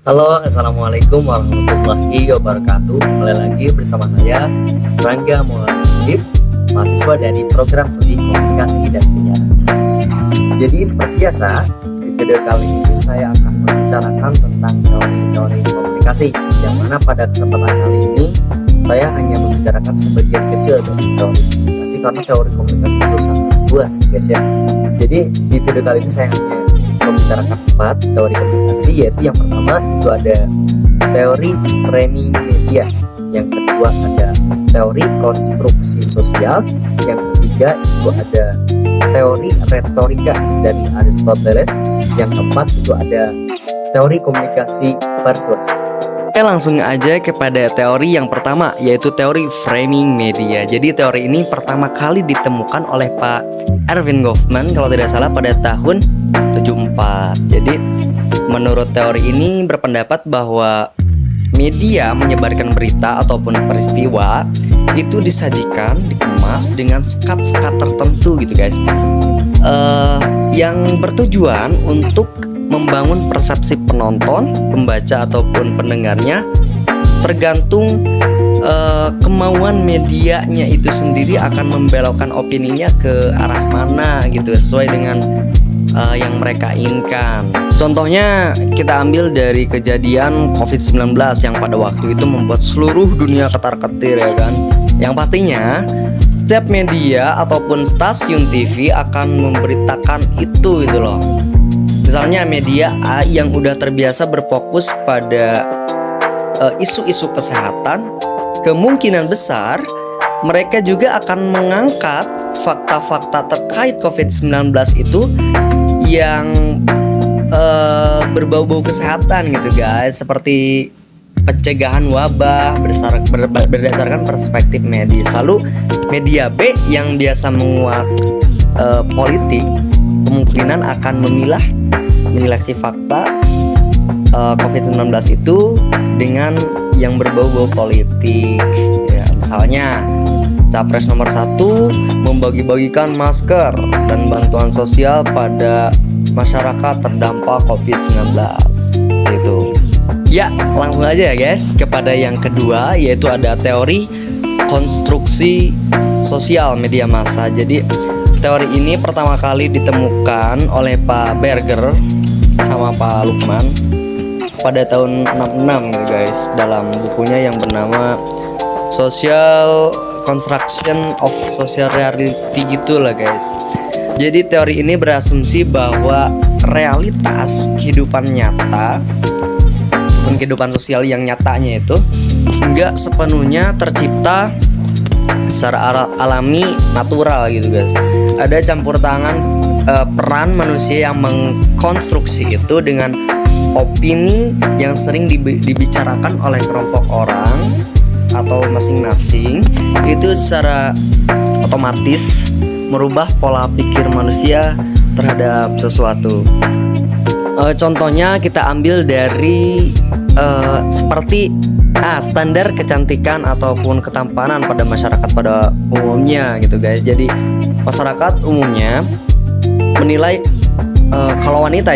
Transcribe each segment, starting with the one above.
Halo, assalamualaikum warahmatullahi wabarakatuh. Kembali lagi bersama saya Rangga Muhammad, mahasiswa dari program studi komunikasi dan penyiaran. Jadi seperti biasa, di video kali ini saya akan membicarakan tentang teori-teori komunikasi, yang mana pada kesempatan kali ini saya hanya membicarakan sebagian kecil dari teori komunikasi, karena teori komunikasi itu sangat luas, guys ya. Jadi di video kali ini saya hanya membicarakan 4 teori komunikasi, yaitu yang pertama itu ada teori framing media, yang kedua ada teori konstruksi sosial, yang ketiga itu ada teori retorika dari Aristoteles, yang keempat itu ada teori komunikasi persuasi. Oke, langsung aja kepada teori yang pertama, yaitu teori framing media. Jadi teori ini pertama kali ditemukan oleh Pak Erving Goffman kalau tidak salah pada tahun 74. Jadi menurut teori ini berpendapat bahwa media menyebarkan berita ataupun peristiwa itu disajikan, dikemas dengan sekat-sekat tertentu gitu guys, yang bertujuan untuk membangun persepsi penonton, pembaca ataupun pendengarnya, tergantung kemauan medianya itu sendiri akan membelokkan opininya ke arah mana gitu, sesuai dengan yang mereka inginkan. Contohnya kita ambil dari kejadian COVID-19 yang pada waktu itu membuat seluruh dunia ketar-ketir ya kan. Yang pastinya setiap media ataupun stasiun TV akan memberitakan itu gitu loh. Misalnya media A yang udah terbiasa berfokus pada isu-isu kesehatan, kemungkinan besar mereka juga akan mengangkat fakta-fakta terkait COVID-19 itu yang berbau-bau kesehatan gitu guys, seperti pencegahan wabah berdasarkan perspektif medis. Lalu media B yang biasa menguak politik kemungkinan akan menyeleksi fakta COVID-19 itu dengan yang berbau-bau politik ya, misalnya Capres nomor 1 membagi-bagikan masker dan bantuan sosial pada masyarakat terdampak COVID-19 itu. Ya, langsung aja ya guys kepada yang kedua, yaitu ada teori konstruksi sosial media massa. Jadi teori ini pertama kali ditemukan oleh Pak Berger sama Pak Lukman pada tahun 66 gitu guys, dalam bukunya yang bernama Social Construction of Social Reality gitulah guys. Jadi teori ini berasumsi bahwa realitas kehidupan nyata ataupun kehidupan sosial yang nyatanya itu enggak sepenuhnya tercipta secara alami natural gitu guys. Ada campur tangan peran manusia yang mengkonstruksi itu dengan opini yang sering dibicarakan oleh kelompok orang atau masing-masing, itu secara otomatis merubah pola pikir manusia terhadap sesuatu. Contohnya kita ambil dari seperti standar kecantikan ataupun ketampanan pada masyarakat pada umumnya gitu guys. Jadi masyarakat umumnya menilai kalau wanita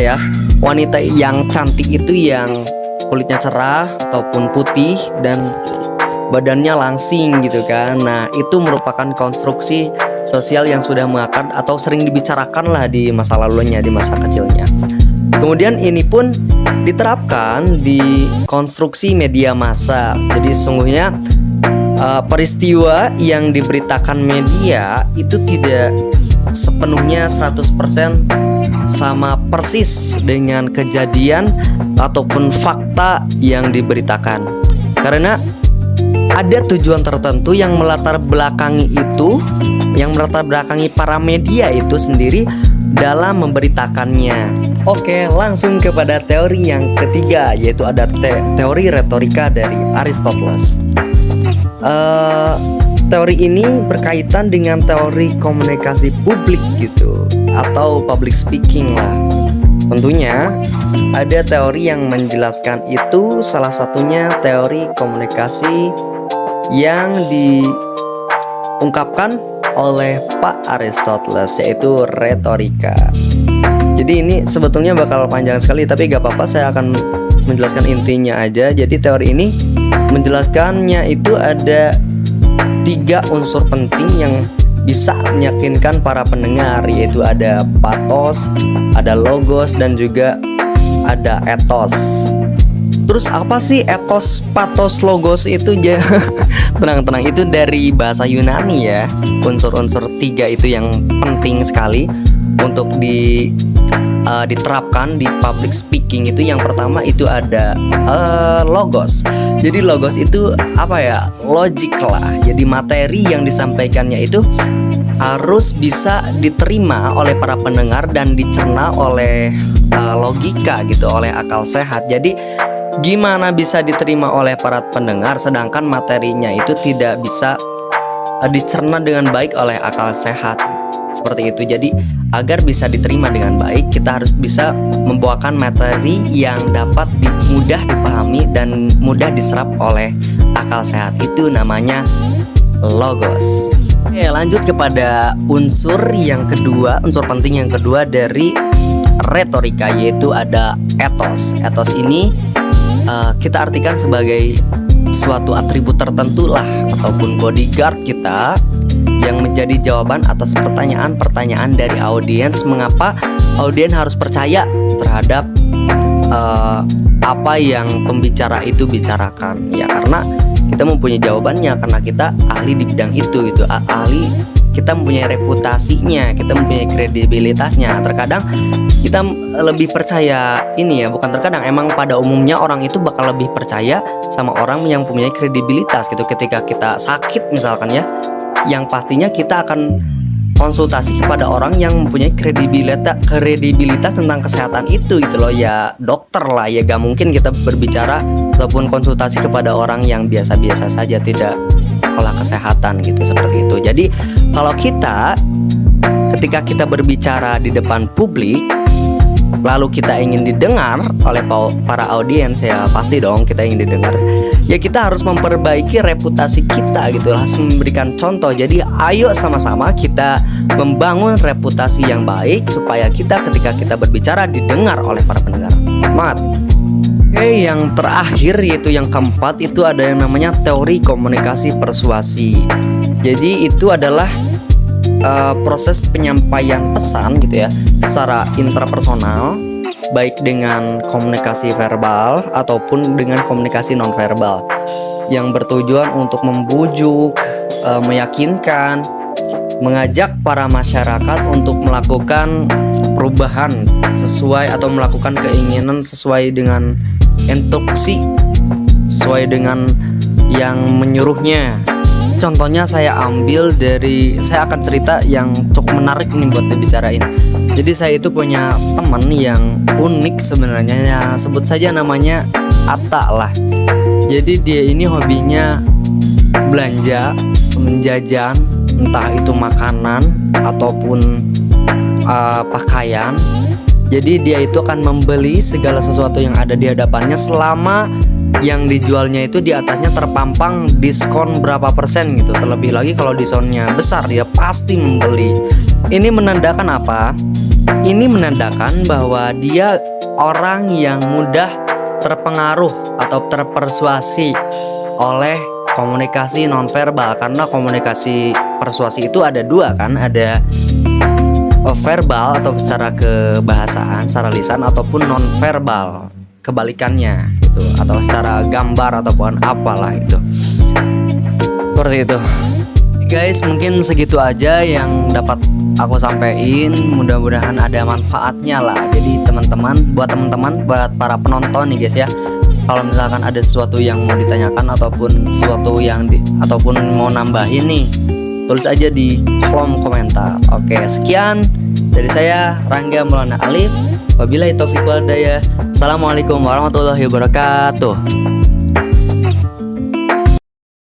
yang cantik itu yang kulitnya cerah ataupun putih dan badannya langsing gitu kan. Nah, itu merupakan konstruksi sosial yang sudah mengakar atau sering dibicarakan lah di masa lalunya, di masa kecilnya. Kemudian ini pun diterapkan di konstruksi media massa. Jadi sesungguhnya peristiwa yang diberitakan media itu tidak sepenuhnya 100% sama persis dengan kejadian ataupun fakta yang diberitakan, karena ada tujuan tertentu yang melatar belakangi para media itu sendiri dalam memberitakannya. Oke, langsung kepada teori yang ketiga, yaitu ada teori retorika dari Aristoteles. Teori ini berkaitan dengan teori komunikasi publik gitu, atau public speaking lah. Tentunya ada teori yang menjelaskan itu, salah satunya teori komunikasi yang diungkapkan oleh Pak Aristoteles, yaitu retorika. Jadi ini sebetulnya bakal panjang sekali, tapi gak apa-apa, saya akan menjelaskan intinya aja. Jadi teori ini menjelaskannya itu ada 3 unsur penting yang bisa meyakinkan para pendengar, yaitu ada pathos, ada logos, dan juga ada ethos. Terus apa sih ethos, pathos, logos itu? Tenang, itu dari bahasa Yunani ya. Unsur-unsur 3 itu yang penting sekali untuk diterapkan di public speaking. Itu yang pertama itu ada logos. Jadi logos itu apa ya, logik lah. Jadi materi yang disampaikannya itu harus bisa diterima oleh para pendengar dan dicerna oleh logika gitu, oleh akal sehat. Jadi gimana bisa diterima oleh para pendengar sedangkan materinya itu tidak bisa dicerna dengan baik oleh akal sehat, seperti itu. Jadi agar bisa diterima dengan baik, kita harus bisa membawakan materi yang dapat mudah dipahami dan mudah diserap oleh akal sehat. Itu namanya logos. Oke, lanjut kepada unsur yang kedua, unsur penting yang kedua dari retorika, yaitu ada ethos. Ethos ini kita artikan sebagai suatu atribut tertentu lah, ataupun bodyguard kita yang menjadi jawaban atas pertanyaan-pertanyaan dari audiens. Mengapa audiens harus percaya terhadap apa yang pembicara itu bicarakan? Ya karena kita mempunyai jawabannya, karena kita ahli di bidang itu, ahli, kita mempunyai reputasinya, kita mempunyai kredibilitasnya. Terkadang kita lebih percaya ini ya, bukan terkadang, emang pada umumnya orang itu bakal lebih percaya sama orang yang mempunyai kredibilitas gitu. Ketika kita sakit misalkan ya, yang pastinya kita akan konsultasi kepada orang yang mempunyai kredibilitas tentang kesehatan itu gitu loh, ya dokter lah ya. Gak mungkin kita berbicara ataupun konsultasi kepada orang yang biasa-biasa saja, tidak sekolah kesehatan gitu, seperti itu. Jadi kalau ketika kita berbicara di depan publik, lalu kita ingin didengar oleh para audiens, ya pasti dong kita ingin didengar. Ya kita harus memperbaiki reputasi kita gitu, harus memberikan contoh. Jadi ayo sama-sama kita membangun reputasi yang baik supaya kita ketika kita berbicara didengar oleh para pendengar. Semangat. Oke, yang terakhir yaitu yang keempat, itu ada yang namanya teori komunikasi persuasi. Jadi itu adalah proses penyampaian pesan gitu ya secara intrapersonal, baik dengan komunikasi verbal ataupun dengan komunikasi nonverbal, yang bertujuan untuk membujuk, meyakinkan, mengajak para masyarakat untuk melakukan perubahan sesuai atau melakukan keinginan sesuai dengan instruksi, sesuai dengan yang menyuruhnya. Contohnya saya akan cerita yang cukup menarik nih buat dibicarain. Jadi saya itu punya teman yang unik sebenarnya, ya, sebut saja namanya Atta lah. Jadi dia ini hobinya belanja, menjajan, entah itu makanan ataupun pakaian. Jadi dia itu akan membeli segala sesuatu yang ada di hadapannya selama yang dijualnya itu di atasnya terpampang diskon berapa persen gitu. Terlebih lagi kalau diskonnya besar, dia pasti membeli. Ini menandakan apa? Ini menandakan bahwa dia orang yang mudah terpengaruh atau terpersuasi oleh komunikasi nonverbal. Karena komunikasi persuasi itu ada dua kan, ada verbal atau secara kebahasaan, secara lisan, ataupun nonverbal kebalikannya gitu, atau secara gambar ataupun apalah itu, seperti itu. Guys, mungkin segitu aja yang dapat aku sampaikan. Mudah-mudahan ada manfaatnya lah. Jadi buat teman-teman, buat para penonton nih guys ya, kalau misalkan ada sesuatu yang mau ditanyakan ataupun sesuatu yang ataupun mau nambahin nih, tulis aja di kolom komentar. Oke, sekian dari saya, Rangga Maulana Alif. Wabillahi taufiq wal hidayah. Assalamualaikum warahmatullahi wabarakatuh.